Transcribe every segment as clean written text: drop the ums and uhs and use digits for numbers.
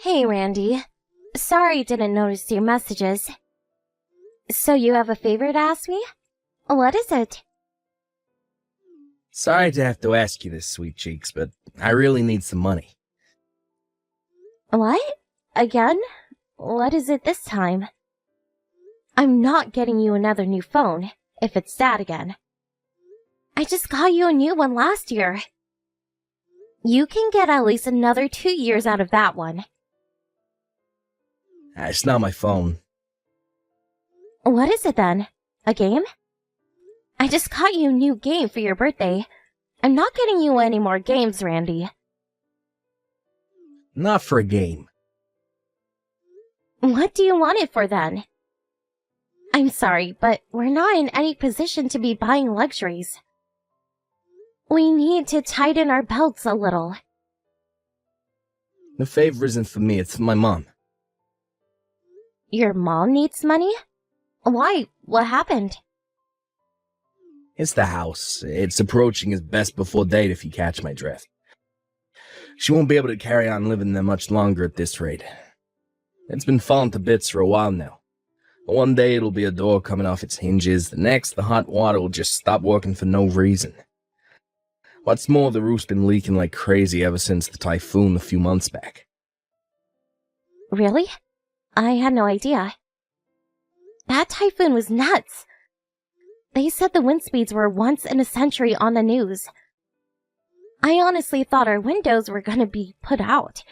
Hey, Randy. Sorry didn't notice your messages. So you have a favor to ask me? What is it? Sorry to have to ask you this, Sweet Cheeks, but I really need some money. What? Again? What is it this time? I'm not getting you another new phone, if it's that again. I just got you a new one last year. You can get at least another 2 years out of that one. It's not my phone. What is it then? A game? I just got you a new game for your birthday. I'm not getting you any more games, Randy. Not for a game. What do you want it for then? I'm sorry, but we're not in any position to be buying luxuries. We need to tighten our belts a little. The favor isn't for me, it's for my mom. Your mom needs money? Why? What happened? It's the house. It's approaching its best before date, if you catch my drift. She won't be able to carry on living there much longer at this rate. It's been falling to bits for a while now. But one day it'll be a door coming off its hinges, the next the hot water will just stop working for no reason. What's more, the roof's been leaking like crazy ever since the typhoon a few months back. Really? I had no idea. That typhoon was nuts. They said the wind speeds were once in a century on the news. I honestly thought our windows were gonna be put out.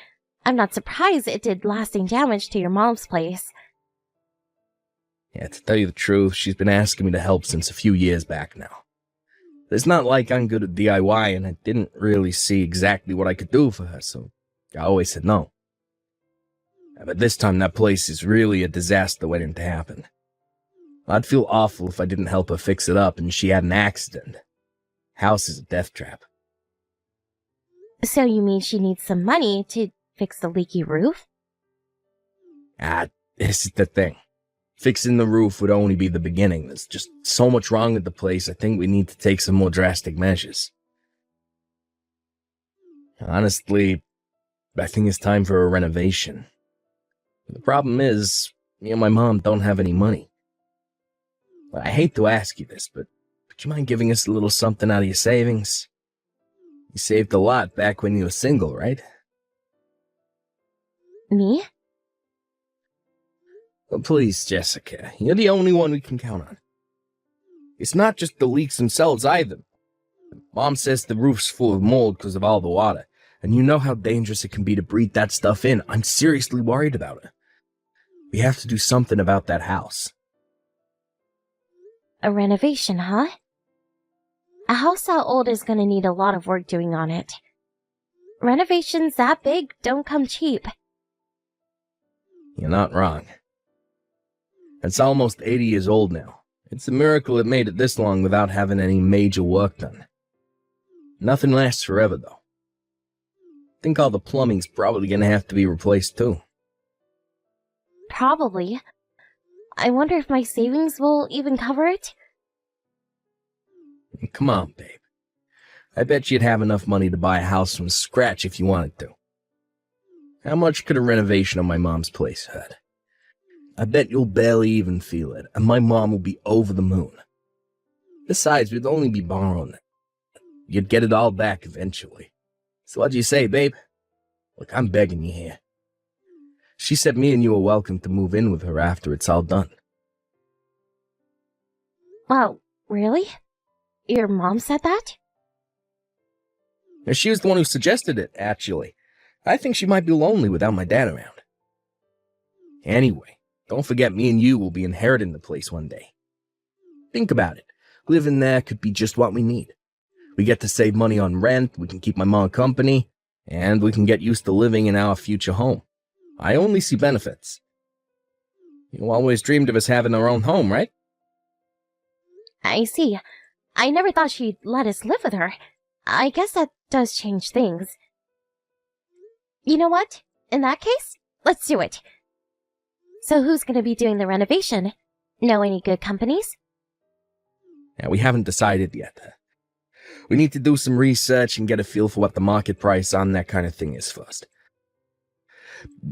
I'm not surprised it did lasting damage to your mom's place. Yeah, to tell you the truth, she's been asking me to help since a few years back now. It's not like I'm good at DIY, and I didn't really see exactly what I could do for her, so I always said no. But this time that place is really a disaster waiting to happen. I'd feel awful if I didn't help her fix it up and she had an accident. House is a death trap. So you mean she needs some money to fix the leaky roof? This is the thing. Fixing the roof would only be the beginning. There's just so much wrong with the place, I think we need to take some more drastic measures. Honestly, I think it's time for a renovation. The problem is, me and my mom don't have any money. I hate to ask you this, but would you mind giving us a little something out of your savings? You saved a lot back when you were single, right? Me? Well, please, Jessica, you're the only one we can count on. It's not just the leaks themselves either. Mom says the roof's full of mold because of all the water, and you know how dangerous it can be to breathe that stuff in. I'm seriously worried about it. We have to do something about that house. A renovation, huh? A house that old is gonna need a lot of work doing on it. Renovations that big don't come cheap. You're not wrong. It's almost 80 years old now. It's a miracle it made it this long without having any major work done. Nothing lasts forever, though. I think all the plumbing's probably gonna have to be replaced, too. Probably. I wonder if my savings will even cover it? Come on, babe. I bet you'd have enough money to buy a house from scratch if you wanted to. How much could a renovation on my mom's place hurt? I bet you'll barely even feel it, and my mom will be over the moon. Besides, we'd only be borrowing it. You'd get it all back eventually. So what'd you say, babe? Look, I'm begging you here. She said me and you are welcome to move in with her after it's all done. Wow, really? Your mom said that? She was the one who suggested it, actually. I think she might be lonely without my dad around. Anyway, don't forget me and you will be inheriting the place one day. Think about it. Living there could be just what we need. We get to save money on rent, we can keep my mom company, and we can get used to living in our future home. I only see benefits. You always dreamed of us having our own home, right? I see. I never thought she'd let us live with her. I guess that does change things. You know what? In that case, let's do it. So who's going to be doing the renovation? Know any good companies? Yeah, we haven't decided yet. We need to do some research and get a feel for what the market price on that kind of thing is first.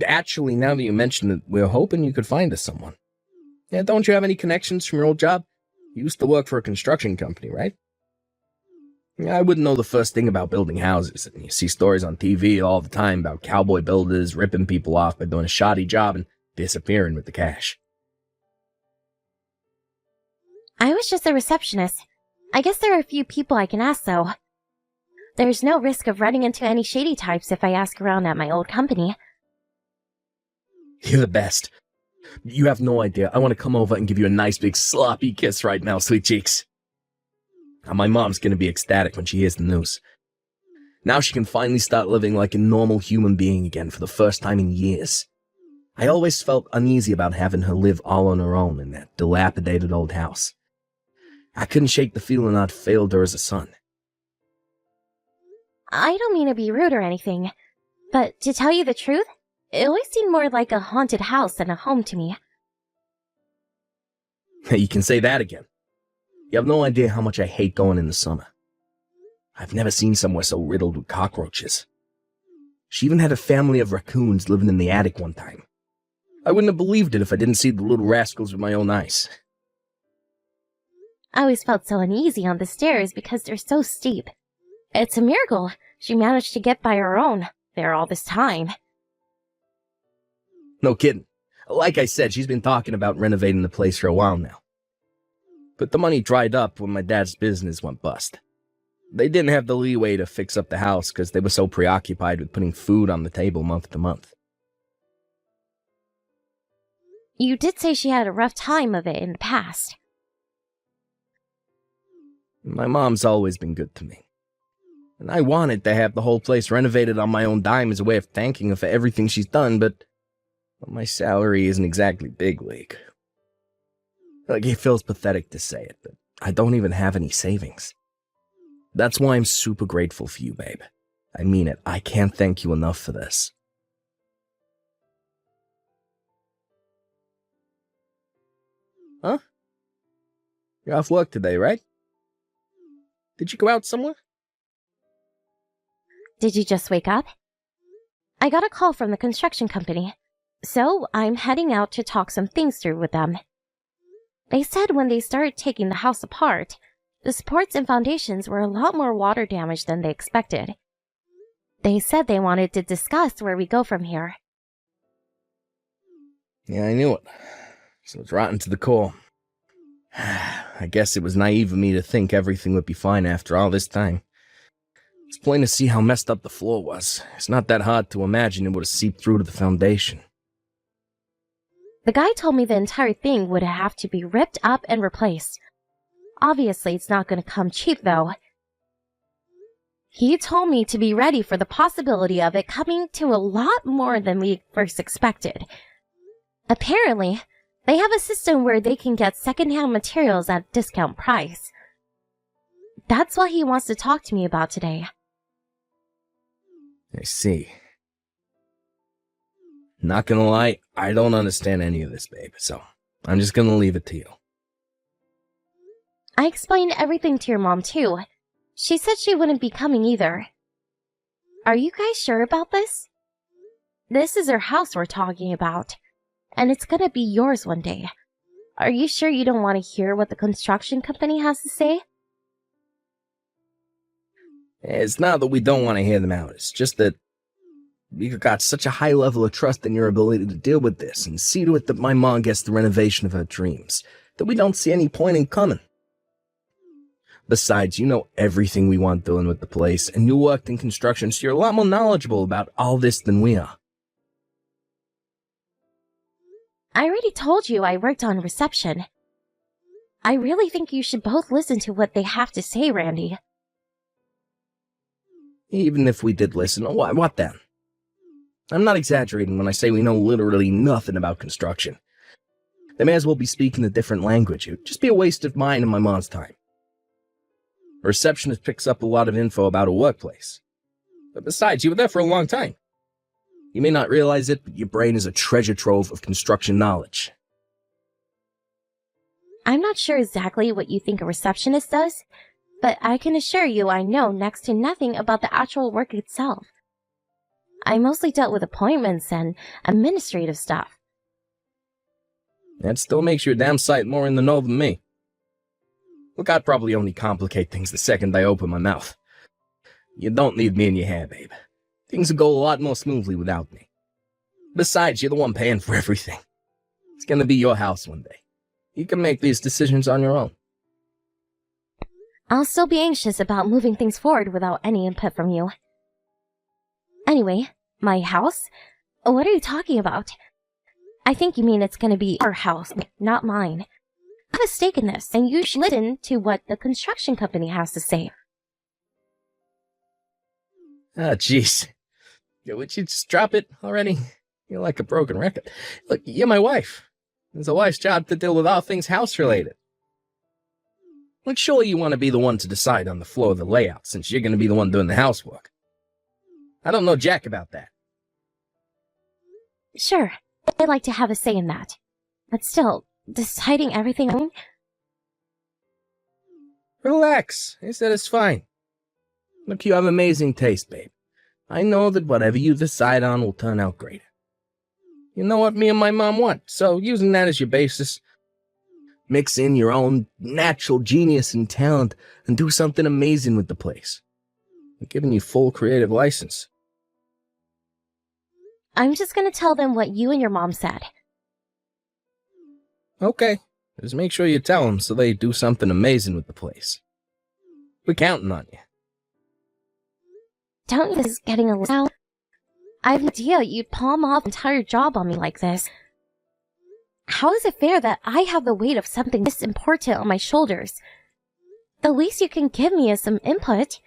Actually, now that you mention it, we're hoping you could find us someone. Yeah, don't you have any connections from your old job? You used to work for a construction company, right? Yeah, I wouldn't know the first thing about building houses, and you see stories on TV all the time about cowboy builders ripping people off by doing a shoddy job and disappearing with the cash. I was just a receptionist. I guess there are a few people I can ask, though. There's no risk of running into any shady types if I ask around at my old company. You're the best. You have no idea. I want to come over and give you a nice big sloppy kiss right now, sweet cheeks. My mom's going to be ecstatic when she hears the news. Now she can finally start living like a normal human being again for the first time in years. I always felt uneasy about having her live all on her own in that dilapidated old house. I couldn't shake the feeling I'd failed her as a son. I don't mean to be rude or anything, but to tell you the truth, it always seemed more like a haunted house than a home to me. You can say that again. You have no idea how much I hate going in the summer. I've never seen somewhere so riddled with cockroaches. She even had a family of raccoons living in the attic one time. I wouldn't have believed it if I didn't see the little rascals with my own eyes. I always felt so uneasy on the stairs because they're so steep. It's a miracle she managed to get by her own there all this time. No kidding. Like I said, she's been talking about renovating the place for a while now. But the money dried up when my dad's business went bust. They didn't have the leeway to fix up the house because they were so preoccupied with putting food on the table month to month. You did say she had a rough time of it in the past. My mom's always been good to me. And I wanted to have the whole place renovated on my own dime as a way of thanking her for everything she's done, but my salary isn't exactly big league. Like, it feels pathetic to say it, but I don't even have any savings. That's why I'm super grateful for you, babe. I mean it. I can't thank you enough for this. Huh? You're off work today, right? Did you go out somewhere? Did you just wake up? I got a call from the construction company, so I'm heading out to talk some things through with them. They said when they started taking the house apart, the supports and foundations were a lot more water damage than they expected. They said they wanted to discuss where we go from here. Yeah, I knew it. So it's rotten to the core. I guess it was naive of me to think everything would be fine after all this time. It's plain to see how messed up the floor was. It's not that hard to imagine it would have seeped through to the foundation. The guy told me the entire thing would have to be ripped up and replaced. Obviously, it's not going to come cheap, though. He told me to be ready for the possibility of it coming to a lot more than we first expected. Apparently, they have a system where they can get secondhand materials at a discount price. That's what he wants to talk to me about today. I see. Not gonna lie, I don't understand any of this, babe, so I'm just gonna leave it to you. I explained everything to your mom, too. She said she wouldn't be coming either. Are you guys sure about this? This is her house we're talking about, and it's gonna be yours one day. Are you sure you don't want to hear what the construction company has to say? It's not that we don't want to hear them out, it's just that we've got such a high level of trust in your ability to deal with this and see to it that my mom gets the renovation of her dreams, that we don't see any point in coming. Besides, you know everything we want doing with the place, and you worked in construction, so you're a lot more knowledgeable about all this than we are. I already told you I worked on reception. I really think you should both listen to what they have to say, Randy. Even if we did listen, what then? I'm not exaggerating when I say we know literally nothing about construction. They may as well be speaking a different language. It would just be a waste of mine and my mom's time. A receptionist picks up a lot of info about a workplace. But besides, you were there for a long time. You may not realize it, but your brain is a treasure trove of construction knowledge. I'm not sure exactly what you think a receptionist does, but I can assure you I know next to nothing about the actual work itself. I mostly dealt with appointments and administrative stuff. That still makes you a damn sight more in the know than me. Look, I'd probably only complicate things the second I open my mouth. You don't need me in your hair, babe. Things will go a lot more smoothly without me. Besides, you're the one paying for everything. It's gonna be your house one day. You can make these decisions on your own. I'll still be anxious about moving things forward without any input from you. Anyway, my house? What are you talking about? I think you mean it's gonna be our house, not mine. I have a stake in this, and you should listen to what the construction company has to say. Ah, jeez. Would you just drop it already? You're like a broken record. Look, you're my wife. It's a wife's job to deal with all things house-related. Look, surely you want to be the one to decide on the floor of the layout, since you're going to be the one doing the housework. I don't know jack about that. Sure, I'd like to have a say in that. But still, deciding everything alone? Relax. I said it's fine. Look, you have amazing taste, babe. I know that whatever you decide on will turn out great. You know what me and my mom want, so using that as your basis, mix in your own natural genius and talent and do something amazing with the place. We're giving you full creative license. I'm just gonna tell them what you and your mom said. Okay, just make sure you tell them so they do something amazing with the place. We're counting on you. Don't you think this is getting a little... I have no idea you'd palm off the entire job on me like this. How is it fair that I have the weight of something this important on my shoulders? The least you can give me is some input.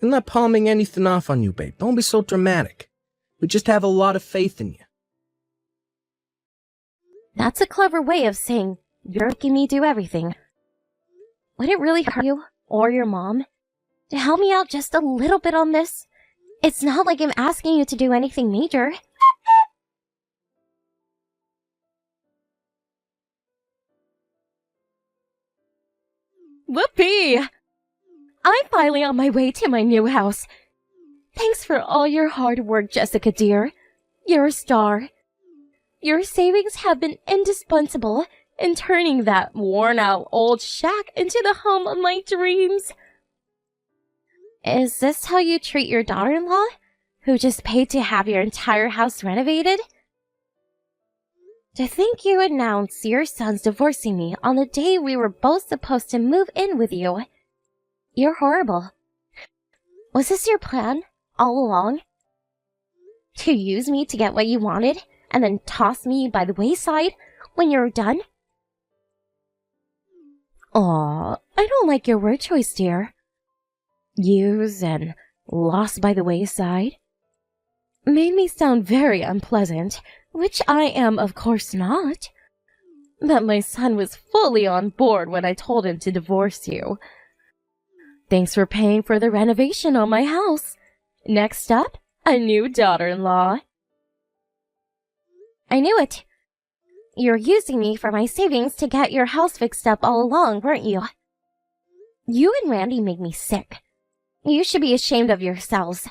I'm not palming anything off on you, babe. Don't be so dramatic. We just have a lot of faith in you. That's a clever way of saying you're making me do everything. Would it really hurt you, or your mom, to help me out just a little bit on this? It's not like I'm asking you to do anything major. Whoopee! I'm finally on my way to my new house. Thanks for all your hard work, Jessica dear. You're a star. Your savings have been indispensable in turning that worn-out old shack into the home of my dreams. Is this how you treat your daughter-in-law, who just paid to have your entire house renovated? To think you announced your son's divorcing me on the day we were both supposed to move in with you. You're horrible. Was this your plan, all along? To use me to get what you wanted, and then toss me by the wayside when you're done? Aw, I don't like your word choice, dear. Use and lost by the wayside made me sound very unpleasant, which I am of course not. But my son was fully on board when I told him to divorce you. Thanks for paying for the renovation on my house. Next up, a new daughter-in-law. I knew it. You were using me for my savings to get your house fixed up all along, weren't you? You and Randy made me sick. You should be ashamed of yourselves.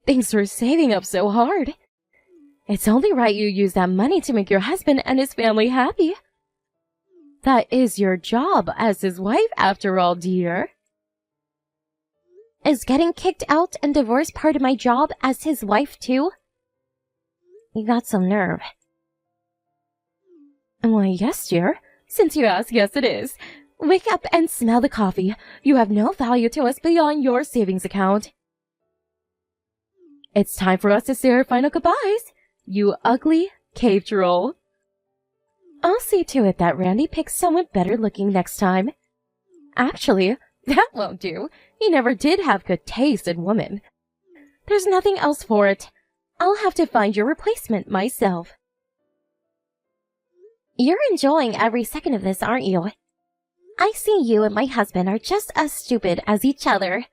Thanks for saving up so hard. It's only right you use that money to make your husband and his family happy. That is your job as his wife, after all, dear. Is getting kicked out and divorced part of my job as his wife, too? You got some nerve. Why, yes, dear. Since you ask, yes, it is. Wake up and smell the coffee. You have no value to us beyond your savings account. It's time for us to say our final goodbyes, you ugly cave troll. I'll see to it that Randy picks someone better looking next time. Actually, that won't do. He never did have good taste in women. There's nothing else for it. I'll have to find your replacement myself. You're enjoying every second of this, aren't you? I see you and my husband are just as stupid as each other.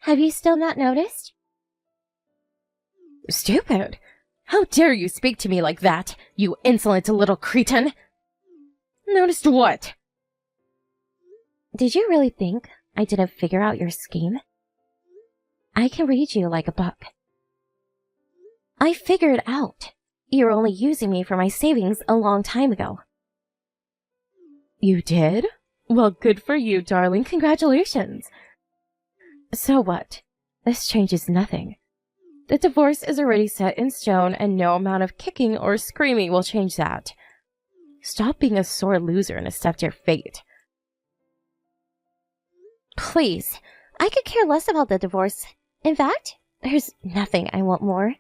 Have you still not noticed? Stupid? How dare you speak to me like that, you insolent little cretin? Noticed what? Did you really think I didn't figure out your scheme? I can read you like a book. I figured out you were only using me for my savings a long time ago. You did? Well, good for you, darling. Congratulations. So what? This changes nothing. The divorce is already set in stone, and no amount of kicking or screaming will change that. Stop being a sore loser and accept your fate. Please, I could care less about the divorce. In fact, there's nothing I want more.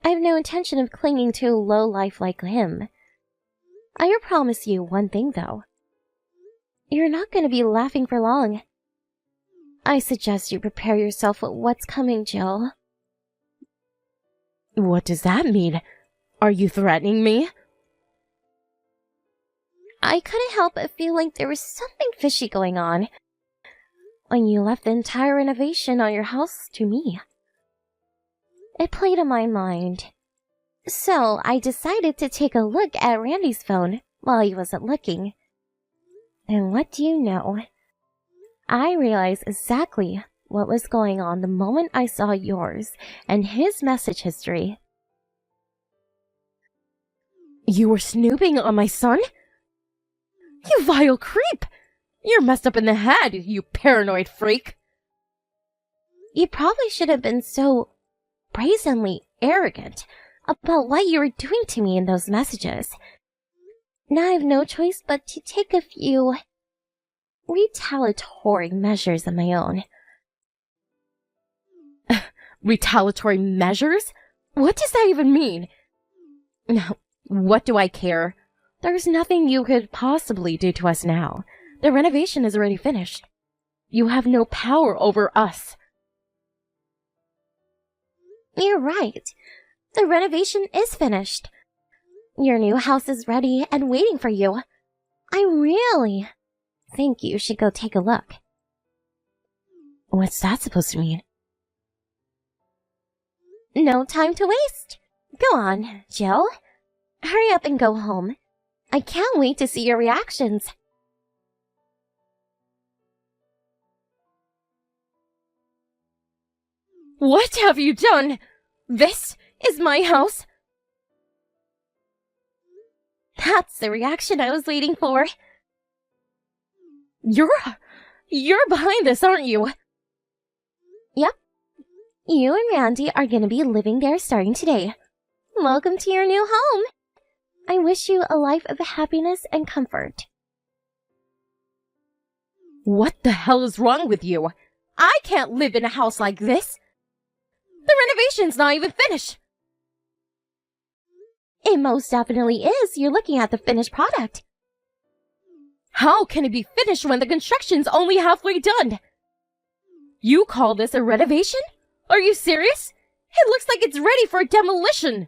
I have no intention of clinging to a lowlife like him. I promise you one thing, though. You're not going to be laughing for long. I suggest you prepare yourself for what's coming, Jill. What does that mean? Are you threatening me? I couldn't help but feel like there was something fishy going on when you left the entire renovation on your house to me. It played on my mind. So I decided to take a look at Randy's phone while he wasn't looking. And what do you know? I realized exactly what was going on the moment I saw yours and his message history. You were snooping on my son? You vile creep! You're messed up in the head, you paranoid freak! You probably should have been so brazenly arrogant about what you were doing to me in those messages. Now I have no choice but to take a few retaliatory measures of my own. Retaliatory measures? What does that even mean? Now, what do I care? There's nothing you could possibly do to us now. The renovation is already finished. You have no power over us. You're right. The renovation is finished. Your new house is ready and waiting for you. I really think you should go take a look. What's that supposed to mean? No time to waste. Go on, Jill. Hurry up and go home. I can't wait to see your reactions. What have you done? This is my house? That's the reaction I was waiting for. You're behind this, aren't you? Yep. You and Randy are gonna be living there starting today. Welcome to your new home. I wish you a life of happiness and comfort. What the hell is wrong with you? I can't live in a house like this. The renovation's not even finished. It most definitely is. You're looking at the finished product. How can it be finished when the construction's only halfway done? You call this a renovation? Are you serious? It looks like it's ready for demolition.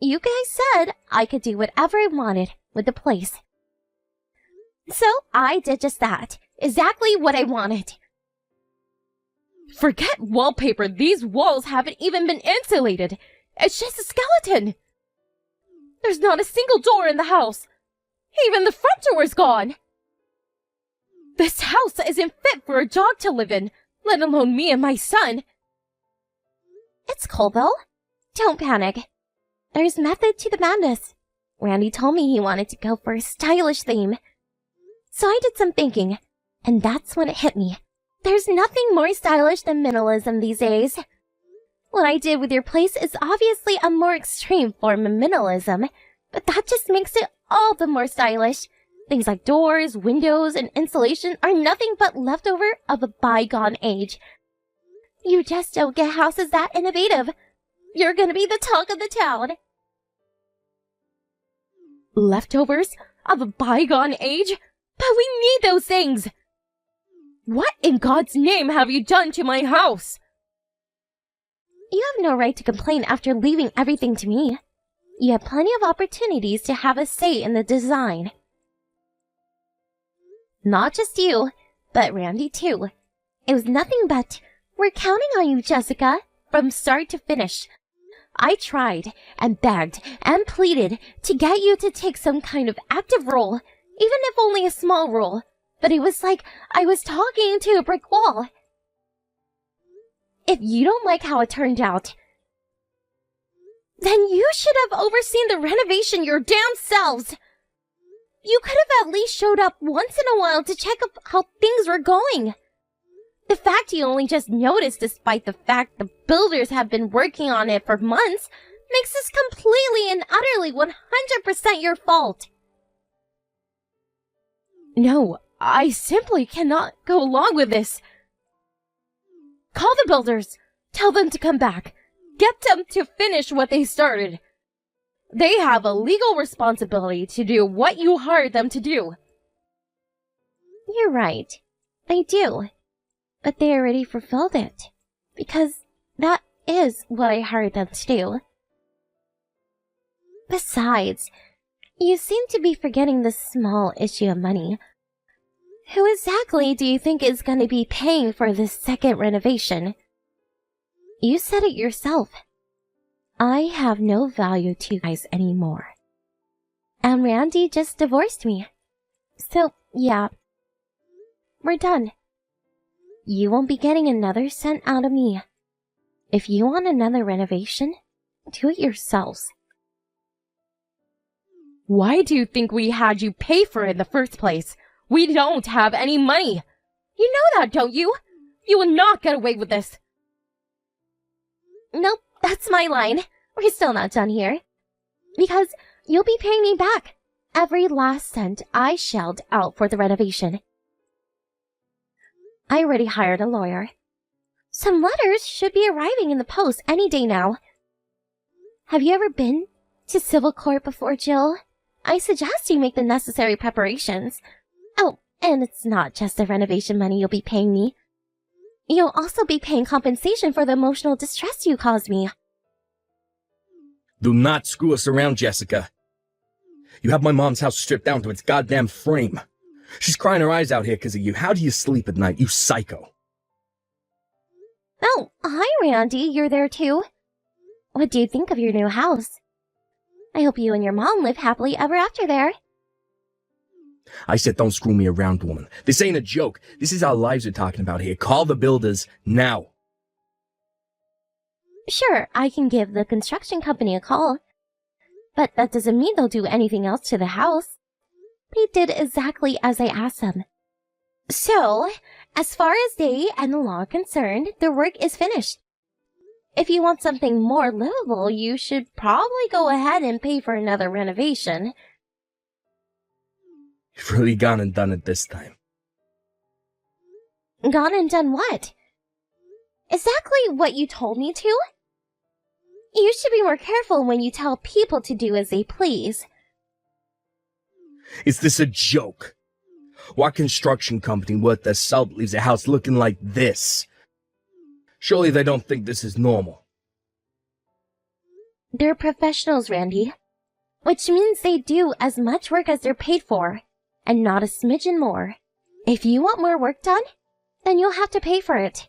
You guys said I could do whatever I wanted with the place. So I did just that. Exactly what I wanted. Forget wallpaper. These walls haven't even been insulated. It's just a skeleton. There's not a single door in the house. Even the front door is gone. This house isn't fit for a dog to live in, let alone me and my son. It's cool, though. Don't panic. There's method to the madness. Randy told me he wanted to go for a stylish theme. So I did some thinking, and that's when it hit me. There's nothing more stylish than minimalism these days. What I did with your place is obviously a more extreme form of minimalism, but that just makes it all the more stylish. Things like doors, windows, and insulation are nothing but leftover of a bygone age. You just don't get houses that innovative. You're gonna be the talk of the town. Leftovers of a bygone age? But we need those things! What in God's name have you done to my house? You have no right to complain after leaving everything to me. You had plenty of opportunities to have a say in the design. Not just you, but Randy too. It was nothing but, we're counting on you, Jessica, from start to finish. I tried and begged and pleaded to get you to take some kind of active role, even if only a small role. But it was like I was talking to a brick wall. If you don't like how it turned out, then you should have overseen the renovation your damn selves. You could have at least showed up once in a while to check up how things were going. The fact you only just noticed despite the fact the builders have been working on it for months makes this completely and utterly 100% your fault. No, I simply cannot go along with this. Call the builders. Tell them to come back. Get them to finish what they started. They have a legal responsibility to do what you hired them to do. You're right. They do. But they already fulfilled it. Because that is what I hired them to do. Besides, you seem to be forgetting the small issue of money. Who exactly do you think is going to be paying for this second renovation? You said it yourself. I have no value to you guys anymore. And Randy just divorced me. So, yeah. We're done. You won't be getting another cent out of me. If you want another renovation, do it yourselves. Why do you think we had you pay for it in the first place? We don't have any money. You know that, don't you? You will not get away with this. Nope, that's my line. We're still not done here. Because you'll be paying me back every last cent I shelled out for the renovation. I already hired a lawyer. Some letters should be arriving in the post any day now. Have you ever been to civil court before, Jill? I suggest you make the necessary preparations. Oh, and it's not just the renovation money you'll be paying me. You'll also be paying compensation for the emotional distress you caused me. Do not screw us around, Jessica. You have my mom's house stripped down to its goddamn frame. She's crying her eyes out here because of you. How do you sleep at night, you psycho? Oh, hi, Randy. You're there too. What do you think of your new house? I hope you and your mom live happily ever after there. I said don't screw me around, woman. This ain't a joke. This is our lives we're talking about here. Call the builders now. Sure, I can give the construction company a call. But that doesn't mean they'll do anything else to the house. They did exactly as I asked them. So, as far as they and the law are concerned, the work is finished. If you want something more livable, you should probably go ahead and pay for another renovation. You've really gone and done it this time. Gone and done what? Exactly what you told me to? You should be more careful when you tell people to do as they please. Is this a joke? What construction company worth their salt leaves a house looking like this? Surely they don't think this is normal. They're professionals, Randy. Which means they do as much work as they're paid for, and not a smidgen more. If you want more work done, then you'll have to pay for it.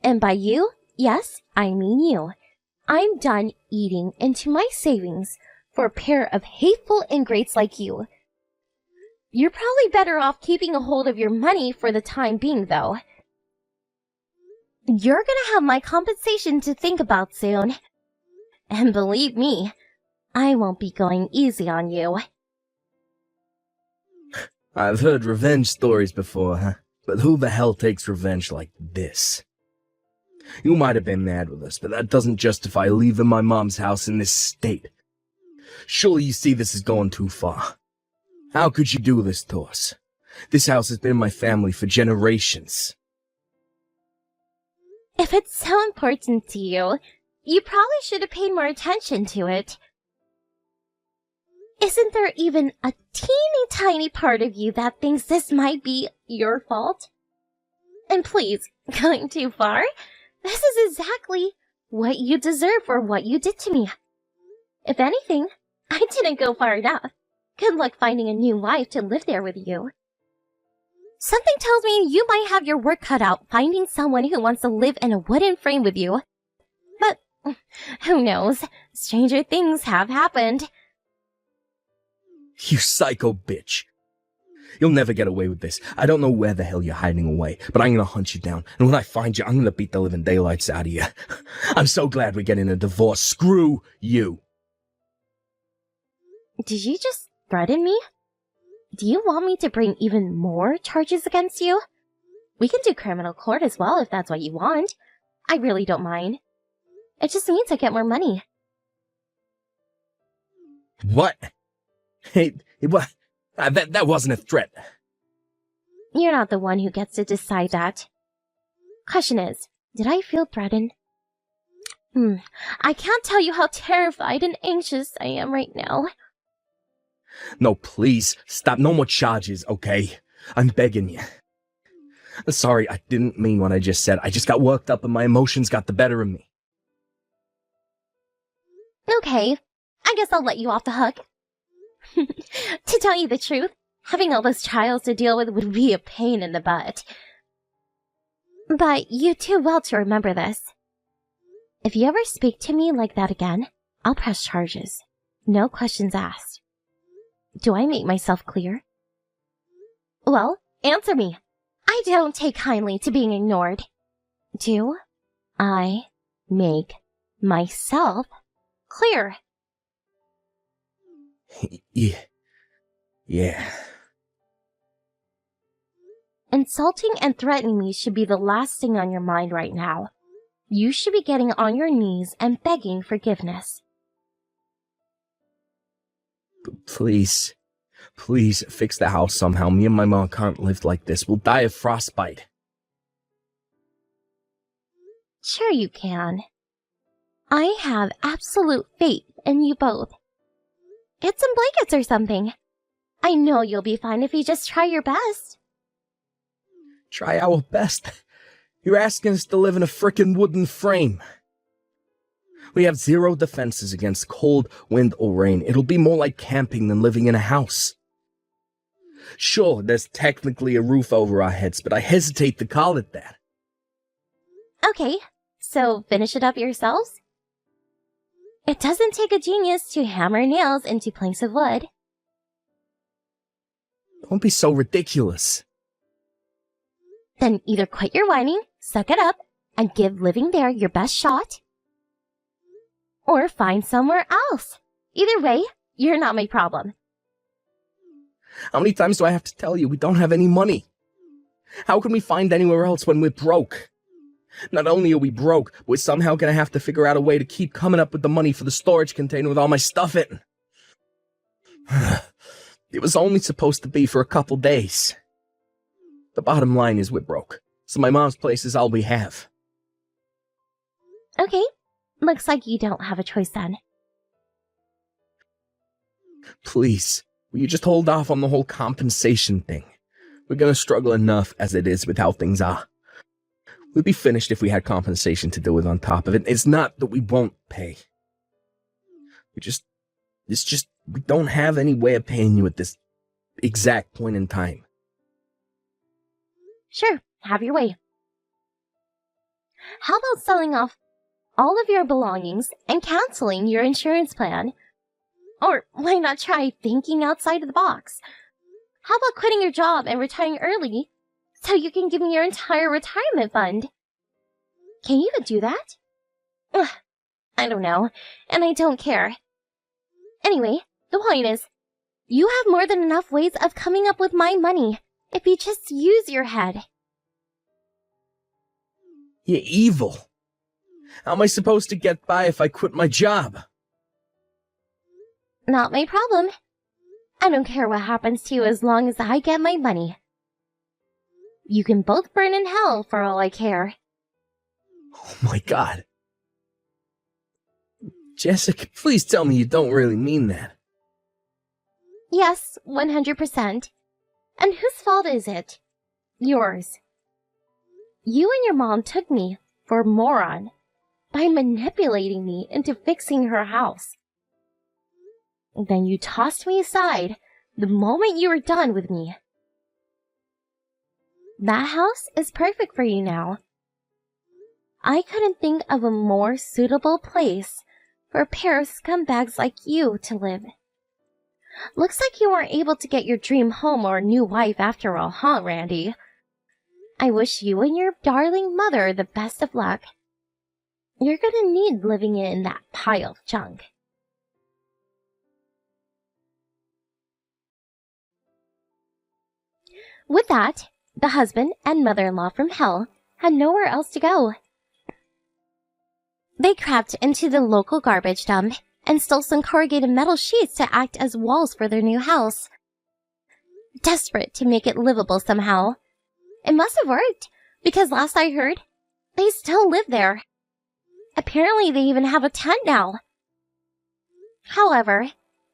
And by you, yes, I mean you. I'm done eating into my savings for a pair of hateful ingrates like you. You're probably better off keeping a hold of your money for the time being, though. You're gonna have my compensation to think about soon. And believe me, I won't be going easy on you. I've heard revenge stories before, huh? But who the hell takes revenge like this? You might have been mad with us, but that doesn't justify leaving my mom's house in this state. Surely you see this is going too far. How could you do this to us? This house has been in my family for generations. If it's so important to you, you probably should have paid more attention to it. Isn't there even a teeny tiny part of you that thinks this might be your fault? And please, going too far? This is exactly what you deserve for what you did to me. If anything, I didn't go far enough. Good luck finding a new wife to live there with you. Something tells me you might have your work cut out finding someone who wants to live in a wooden frame with you. But who knows? Stranger things have happened. You psycho bitch. You'll never get away with this. I don't know where the hell you're hiding away, but I'm gonna hunt you down, and when I find you, I'm gonna beat the living daylights out of you. I'm so glad we're getting a divorce. Screw you. Did you just threaten me? Do you want me to bring even more charges against you? We can do criminal court as well if that's what you want. I really don't mind. It just means I get more money. What? Hey, what? That wasn't a threat. You're not the one who gets to decide that. Question is, did I feel threatened? I can't tell you how terrified and anxious I am right now. No, please, stop. No more charges, okay? I'm begging you. Sorry, I didn't mean what I just said. I just got worked up and my emotions got the better of me. Okay, I guess I'll let you off the hook. To tell you the truth, having all those trials to deal with would be a pain in the butt. But you do well to remember this. If you ever speak to me like that again, I'll press charges. No questions asked. Do I make myself clear? Well, answer me. I don't take kindly to being ignored. Do I make myself clear? Yeah. Insulting and threatening me should be the last thing on your mind right now. You should be getting on your knees and begging forgiveness. Please fix the house somehow. Me and my mom can't live like this. We'll die of frostbite. Sure you can. I have absolute faith in you both. Get some blankets or something. I know you'll be fine if you just try your best. Try our best? You're asking us to live in a frickin' wooden frame. We have zero defenses against cold, wind, or rain. It'll be more like camping than living in a house. Sure, there's technically a roof over our heads, but I hesitate to call it that. Okay, so finish it up yourselves? It doesn't take a genius to hammer nails into planks of wood. Don't be so ridiculous. Then either quit your whining, suck it up, and give living there your best shot, or find somewhere else. Either way, you're not my problem. How many times do I have to tell you we don't have any money? How can we find anywhere else when we're broke? Not only are we broke, we're somehow gonna have to figure out a way to keep coming up with the money for the storage container with all my stuff in. It was only supposed to be for a couple days. The bottom line is we're broke, so my mom's place is all we have. Okay, looks like you don't have a choice then. Please, will you just hold off on the whole compensation thing? We're gonna struggle enough as it is with how things are. We'd be finished if we had compensation to deal with on top of it. It's not that we won't pay. We don't have any way of paying you at this exact point in time. Sure, have your way. How about selling off all of your belongings and canceling your insurance plan? Or why not try thinking outside of the box? How about quitting your job and retiring early so you can give me your entire retirement fund? Can you even do that? Ugh, I don't know, and I don't care. Anyway, the point is, you have more than enough ways of coming up with my money if you just use your head. You're evil. How am I supposed to get by if I quit my job? Not my problem. I don't care what happens to you as long as I get my money. You can both burn in hell for all I care. Oh my God. Jessica, please tell me you don't really mean that. Yes, 100%. And whose fault is it? Yours. You and your mom took me for a moron by manipulating me into fixing her house. And then you tossed me aside the moment you were done with me. That house is perfect for you now. I couldn't think of a more suitable place for a pair of scumbags like you to live. Looks like you weren't able to get your dream home or new wife after all, huh, Randy? I wish you and your darling mother the best of luck. You're gonna need living in that pile of junk. With that, the husband and mother-in-law from hell had nowhere else to go. They crept into the local garbage dump and stole some corrugated metal sheets to act as walls for their new house. Desperate to make it livable somehow. It must have worked, because last I heard, they still live there. Apparently they even have a tent now. However,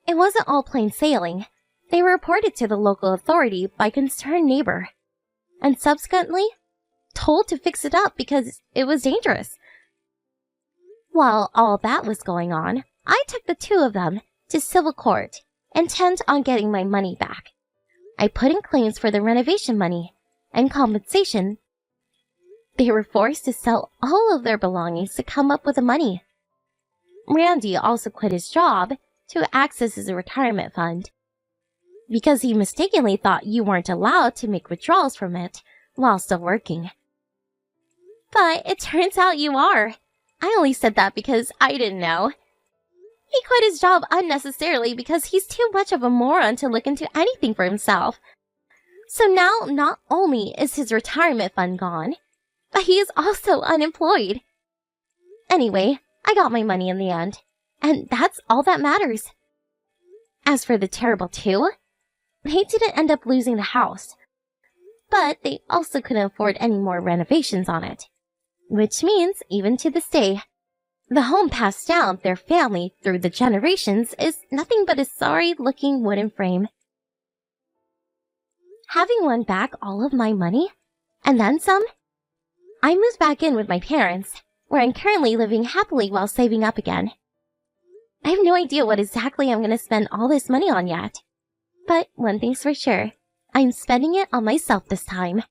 it wasn't all plain sailing. They were reported to the local authority by a concerned neighbor, and subsequently told to fix it up because it was dangerous. While all that was going on, I took the two of them to civil court, intent on getting my money back. I put in claims for the renovation money and compensation. They were forced to sell all of their belongings to come up with the money. Randy also quit his job to access his retirement fund, because he mistakenly thought you weren't allowed to make withdrawals from it while still working. But it turns out you are. I only said that because I didn't know. He quit his job unnecessarily because he's too much of a moron to look into anything for himself. So now not only is his retirement fund gone, but he is also unemployed. Anyway, I got my money in the end, and that's all that matters. As for the terrible two, they didn't end up losing the house, but they also couldn't afford any more renovations on it, which means even to this day, the home passed down their family through the generations is nothing but a sorry-looking wooden frame. Having won back all of my money, and then some, I moved back in with my parents, where I'm currently living happily while saving up again. I have no idea what exactly I'm going to spend all this money on yet. But one thing's for sure, I'm spending it on myself this time.